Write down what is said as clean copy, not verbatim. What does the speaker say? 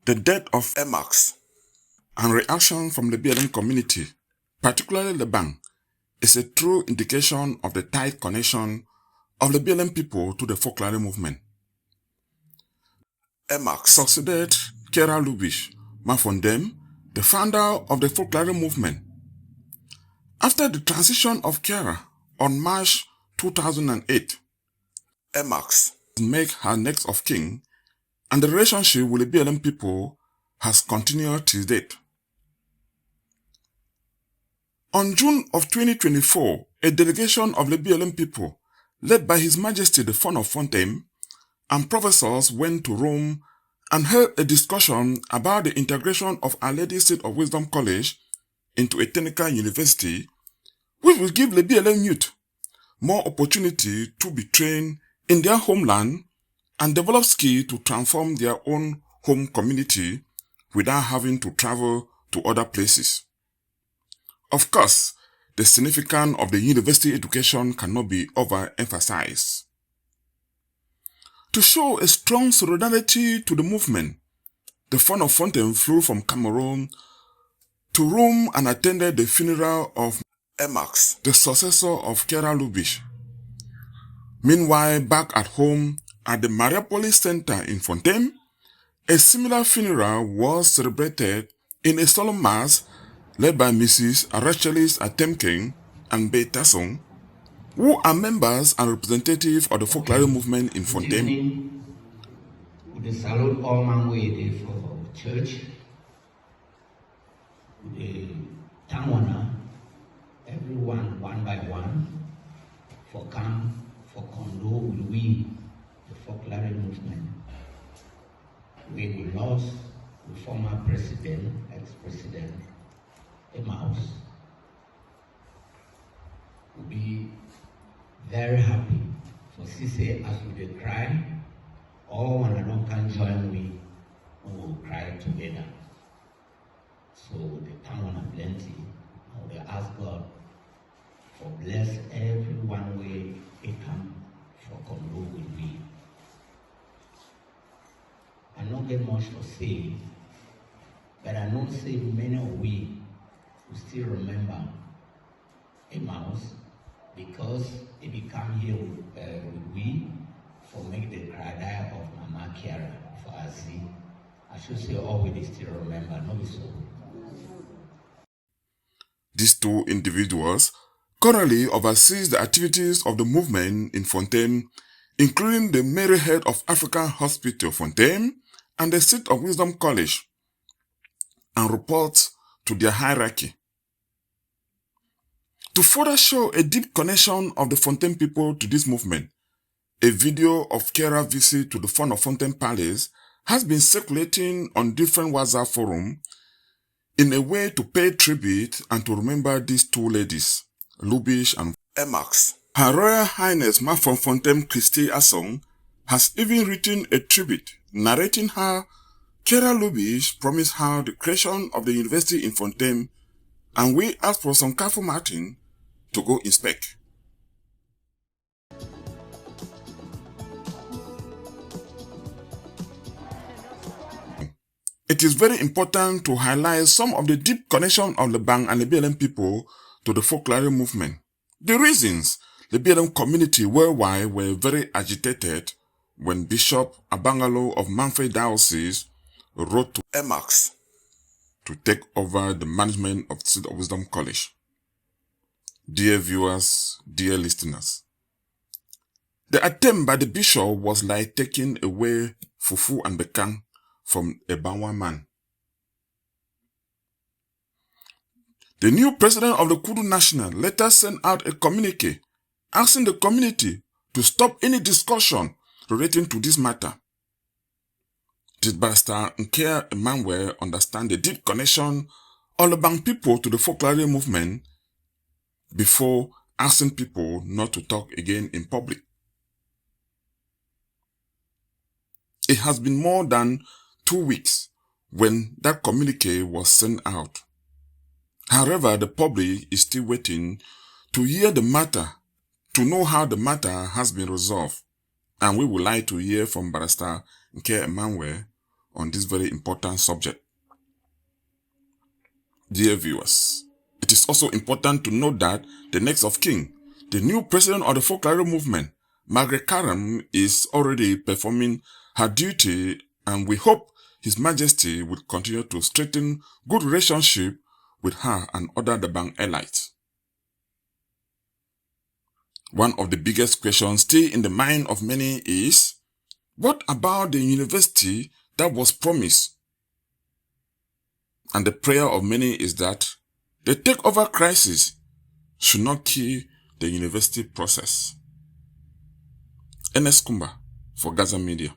The death of Emmaus and reaction from the Lebialem community, particularly Lebang, is a true indication of the tight connection of the Lebialem people to the Foculare movement. Emmaus succeeded Kera Lubish Mafondem, the founder of the Foculare movement. After the transition of Kera on March 2008, Emmaus made her next of kin, and the relationship with the Lebialem people has continued till date. On June of 2024, a delegation of Lebialem people, led by His Majesty the Fon of Fontaine, and professors went to Rome and held a discussion about the integration of Our Lady Seat of Wisdom College into a technical university, which will give Lebialem youth more opportunity to be trained in their homeland and develop skills to transform their own home community without having to travel to other places. Of course, the significance of the university education cannot be overemphasized. To show a strong solidarity to the movement, the Fon of Fontaine flew from Cameroon to Rome and attended the funeral of Emmaus, the successor of Kera Lubish. Meanwhile, back at home at the Mariapolis Center in Fontaine, a similar funeral was celebrated in a solemn mass led by Mrs. Arachelis Atemking and Beitasong, who are members and representatives of the Foculare movement in Fontaine. We salute all man for church. We Tamwana, everyone one by one, for come, for condole with we, the Foculare movement. We lost the former president, ex-president, Emmaus. We'll be very happy for Sise as we cry. All when I don't can join we will cry together. So the time on a plenty. I will ask God for bless everyone way it come for condole with me. I don't get much to say, but I know say many of we who still remember Emmaus because it become here with we for make the cry of Mama Kiara for us. I should say all we still remember, not so. These two individuals currently oversees the activities of the movement in Fontaine, including the Mary Head of African Hospital Fontaine and the Seat of Wisdom College, and reports to their hierarchy. To further show a deep connection of the Fontaine people to this movement, a video of Kera's visit to the Fon of Fontaine Palace has been circulating on different WhatsApp forums in a way to pay tribute and to remember these two ladies, Lubish and Emmaus. Her Royal Highness Ma von Fontaine Christie Asong has even written a tribute narrating how Kera Lubish promised her the creation of the university in Fontaine, and we asked for some careful Martin to go inspect. It is very important to highlight some of the deep connection of Lebang and Lebialem people to the Foculare movement. The reasons the Lebialem community worldwide were very agitated when Bishop Abangalo of Manfred Diocese wrote to Emmaus to take over the management of Seat of Wisdom College. Dear viewers, dear listeners, the attempt by the bishop was like taking away fufu and bekang from a Banwa man. The new president of the Kudu National later sent out a communique asking the community to stop any discussion relating to this matter. Did Barrister Nkea Emmanuel understand the deep connection of the Lebang people to the Foculare movement before asking people not to talk again in public? It has been more than 2 weeks when that communique was sent out. However, the public is still waiting to hear the matter, to know how the matter has been resolved, and we would like to hear from Barrister Nkea Emmanuel, on this very important subject. Dear viewers, it is also important to note that the next of kin, the new president of the Foculare Movement, Margaret Karam, is already performing her duty, and we hope His Majesty will continue to strengthen good relationship with her and other Lebang elites. One of the biggest questions still in the mind of many is, what about the university that was promised? And the prayer of many is that the takeover crisis should not kill the university process. Enes Kumba for Gaza Media.